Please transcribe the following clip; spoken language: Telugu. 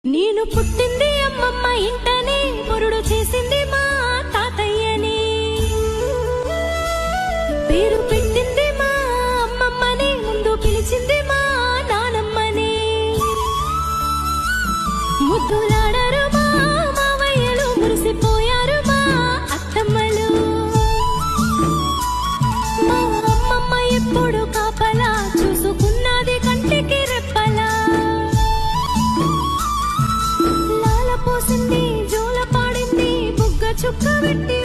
నేను పుట్టింది అమ్మమ్మ ఇంటనే, మురుడు చేసింది మా తాతయ్యని. పేరు పెట్టింది మా అమ్మమ్మని, ముందు పిలిచింది మా నానమ్మని. ముద్దులాడరు మా మావయ్యలు, మురిసిపోయారు మా అత్తమ్మలు. మా అమ్మమ్మ ఎప్పుడు కాపలా చూసుకున్నది కంటికి రెప్పలా. పోసింది జోల పాడింది, బుగ్గ చుక్క పెట్టి